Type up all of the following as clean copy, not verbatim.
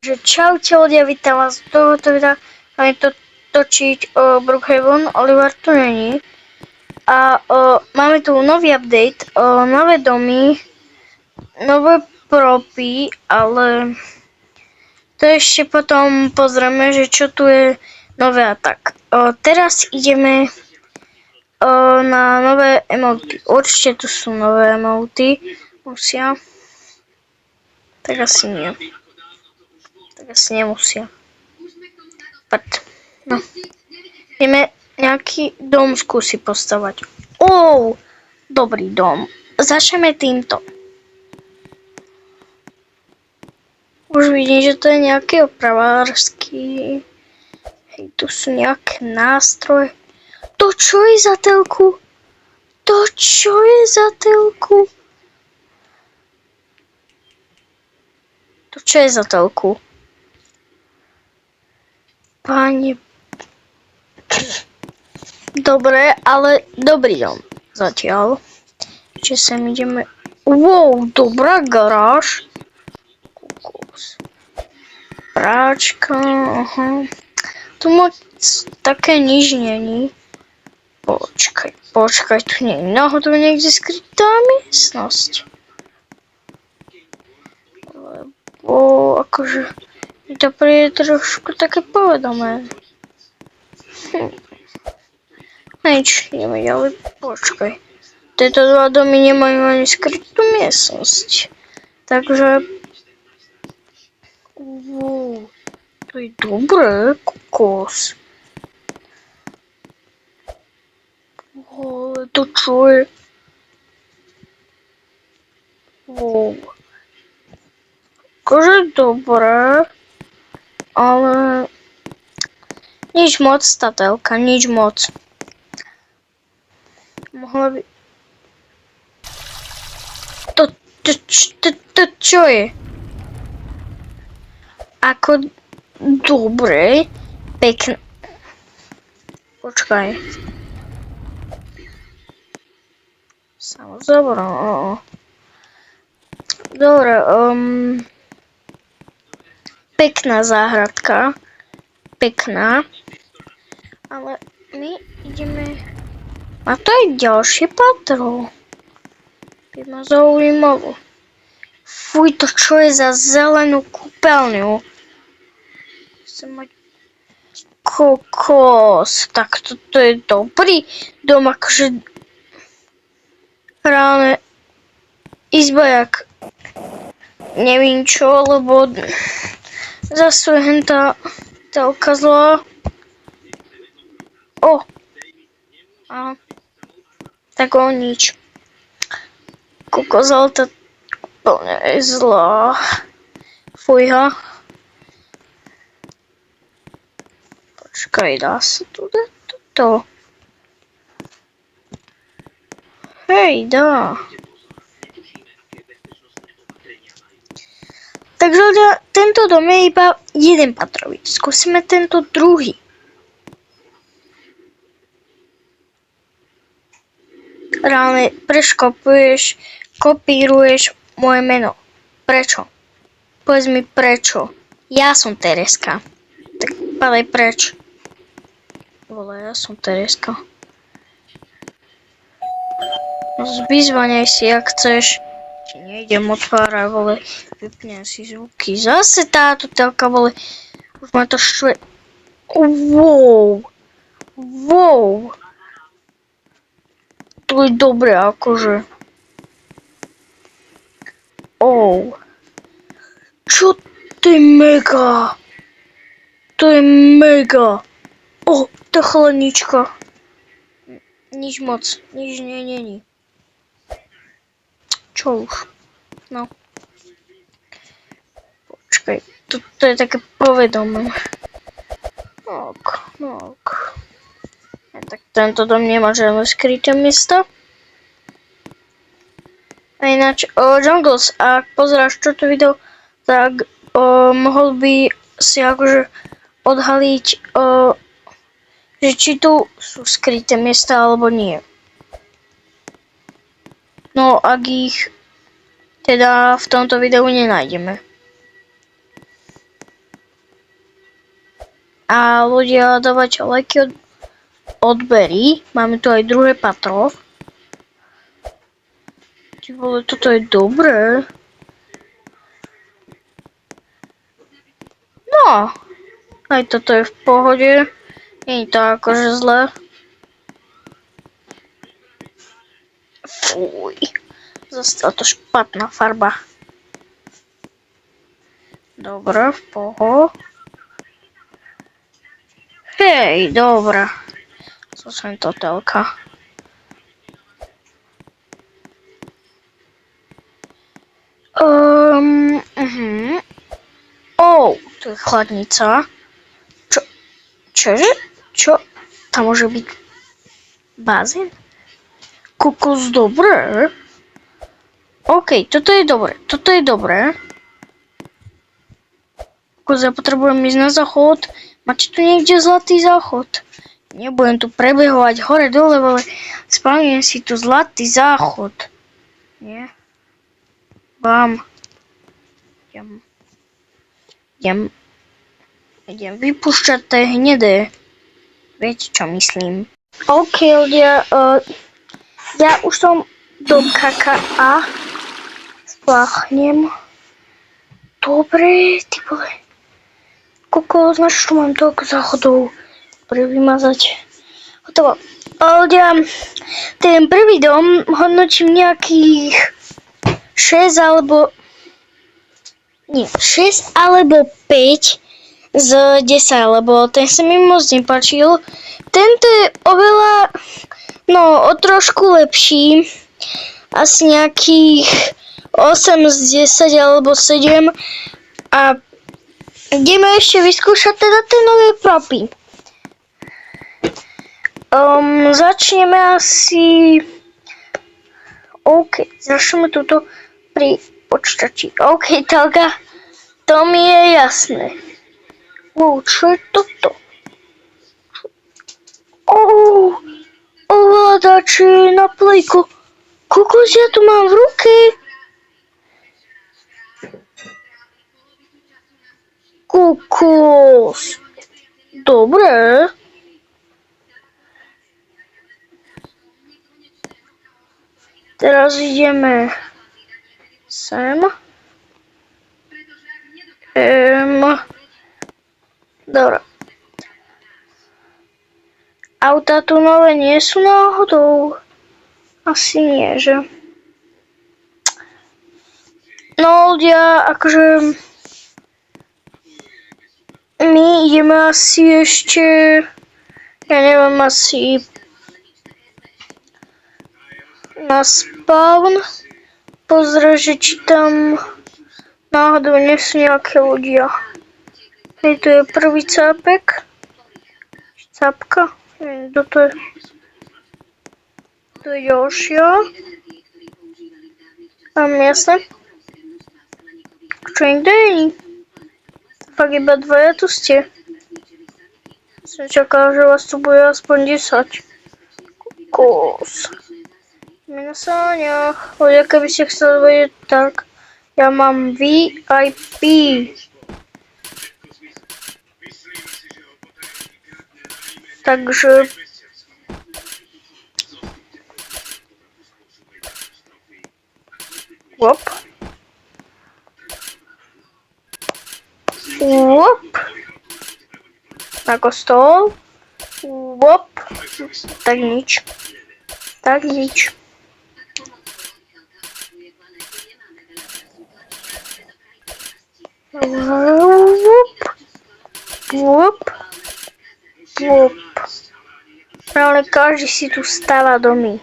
Že čaute ľudia, vítam vás do tohto videa. Máme to točiť Brookhaven, Oliver tu není. A máme tu nový update, nové domy, nové propy, ale to ešte potom pozrieme, že čo tu je nové a tak. Teraz ideme na nové emoty. Určite tu sú nové emoty. Musia. Tak asi nie. Tak asi nemusia. No. Ideme nejaký dom skúsiť postavať. Dobrý dom. Začneme týmto. Už vidím, že to je nejaký opravársky. Hej, tu sú nejaké nástroje. To čo je za telku? To čo je za telku? To čo je za telku? Páni. Dobre, ale dobrý dom. Zatiaľ. Čiže sem ideme. Dobrá garáž. Kukos. Práčka, aha. Tu moc také nič není. Počkaj, tu nie je náhodou niekde skrytá miestnosť. Lebo akože mi to príde trošku také povedomé. Nič, ideme ďalej, počkaj. Tieto dva domy nemajú ani skrytú miestnosť. Takže... to je dobré, kokos. Ale to čo je? Akože dobré, ale nič moc tá telka, nič moc. Mohla by... To čo je? Ako dobre, pekné. Počkaj. Samozrejme. Dobre, pekná záhradka. Pekná. Ale my ideme... A to je ďalšie patro. By ma zaujímalo. Fuj, to čo je za zelenú kúpeľňu? Chcem mať kokos. Tak toto je dobrý dom, akože reálne izba jak nevím čo, lebo zase je hentá telka zlá. Aha. Tak nič. Kokos, ale tá úplne je zlá. Fujha. Počkaj, dá sa tu dať toto? Hej, dá. Takže tento dom je iba jeden patrový. Skúsime tento druhý. Reálne kopíruješ moje meno. Prečo? Povedz mi prečo. Ja som Tereska. Tak padaj preč. Ja som Tereska. Zvyzvanej si, ak chceš. Či nejdem otvárať, vypnem si zvuky. Zase táto telka, už ma to štve. To je dobré, akože. Čo to je mega? To je mega. Tá chladnička. Nič moc, nič není. Čo už? No. Počkaj, to je také povedomé. Tak tento dom nemá žiadne skryté miesto. A ináč, Jungles, ak pozeráš toto video, tak mohol by si akože odhaliť, že či tu sú skryté miesta alebo nie. No, ak ich teda v tomto videu nenájdeme. a ľudia dávať lajky odbery. Máme tu aj druhé patro. Ty vole, toto je dobré. No, aj toto je v pohode. Nie je to akože zle. Fuj, zase to špatná farba. Dobre, v poho. Hej, dobré. Zosem to telka. Tu je chladnica. Čože? Čo? Tam môže byť bazén? Kokos, dobré. OK, toto je dobré. Kokos, ja potrebujem ísť na záchod. Máte tu niekde zlatý záchod? Nebudem tu prebehovať hore dole, ale spavnem si tu zlatý záchod. Nie? Vám. Idem vypúšťať tie hnedé. Viete, čo myslím? OK, ľudia, ja už som do kaká. Spláchnem. Dobre, ty vole. Kokos, na čo mám toľko záchodov? Dobre, vymazať. Hotovo. Ľudia, ten prvý dom hodnotím nejakých 6 alebo 5 z 10, lebo ten sa mi moc nepáčil. Tento je oveľa, o trošku lepší. Asi nejakých 8 z 10 alebo 7. A ideme ešte vyskúšať teda tie nové propy. Začneme asi... OK, začneme túto pri počítači. OK, telka, to mi je jasné. Čo je toto? Ovládač na plejku. Kokos, ja tu mám v ruke. Kokos. Dobre. Teraz ideme sem. Dobre. Autá tu nové nie sú náhodou. Asi nie, že? No ľudia, akože... My ideme asi ešte... Ja neviem, asi... na spawn. Pozrieť, že či tam... náhodou nie sú nejaké ľudia. Hej, tu je prvý cápek. Cápka. Neviem, kto to je. Tu je ďalšia. Mám jasné. Čo nikto není. Fakt iba dvaja tu ste. Som čakala, že vás tu bude aspoň 10. Kokos. My na sáňach. Ľudia, keby ste chceli vedieť, tak ja mám VIP. Takže... Wop. Na kostol. Wop. Tak nič. Wop. Ale každý si tu stáva domy.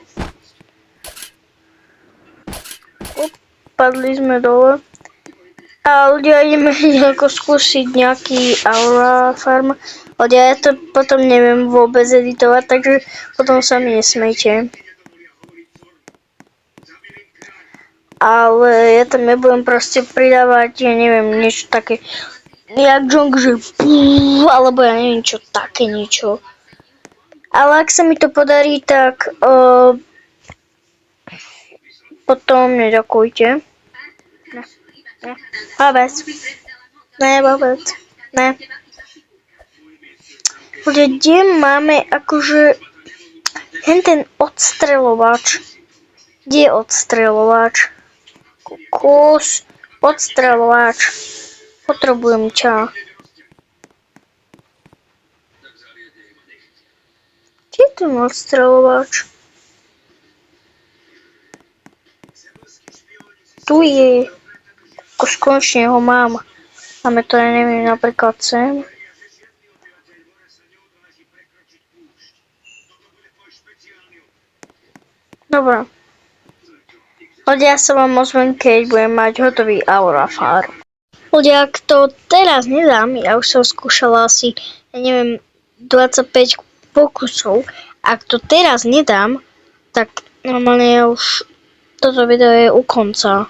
Padli sme dole. A ľudia ideme nejako skúsiť nejaký Aura Farm. Ľudia, ja to potom neviem vôbec editovať, takže potom sa mi nesmejte. Ale ja tam nebudem proste pridávať, ja neviem, niečo také, jak Jong, že alebo ja neviem čo, také niečo. Ale ak sa mi to podarí, tak potom neďakujte. Ne. Vôbec. Ne. Kde máme akože ten odstreľovač? Kde je odstreľovač? Kokos, odstreľovač. Potrebujem ťa. Kde je ten odstreľovač? Tu je. Kokos, konečne ho mám. Máme to, ja neviem, napríklad sem. Dobre. Ľudia, sa vám ozvem, keď budem mať hotový Aura Farm. Ľudia, ak to teraz nedám, ja už som skúšala asi, ja neviem, 25 pokusov. Ak to teraz nedám, tak normálne ja už toto video je u konca.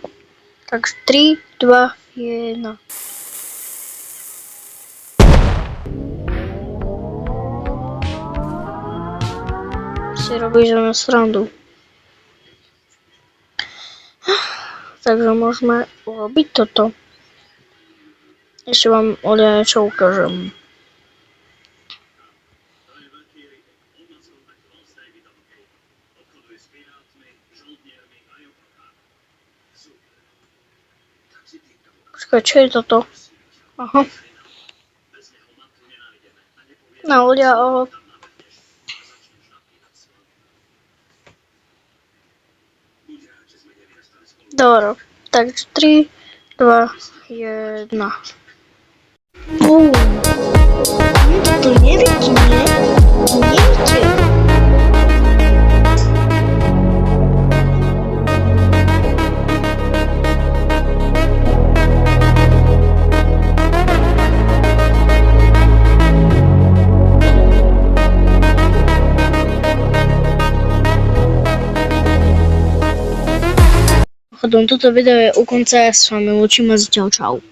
Tak 3, 2, 1. Si robíš zo mňa srandu. Takže môžeme urobiť toto. Ešte vám ľudia niečo ukážem. Počkaj, čo je toto? Aha. No ľudia, Dobre, takže 3, 2, 1. To nevidíme. Nevidíte. Toto video je u konca, ja s vami lúčim a zatiaľ čau.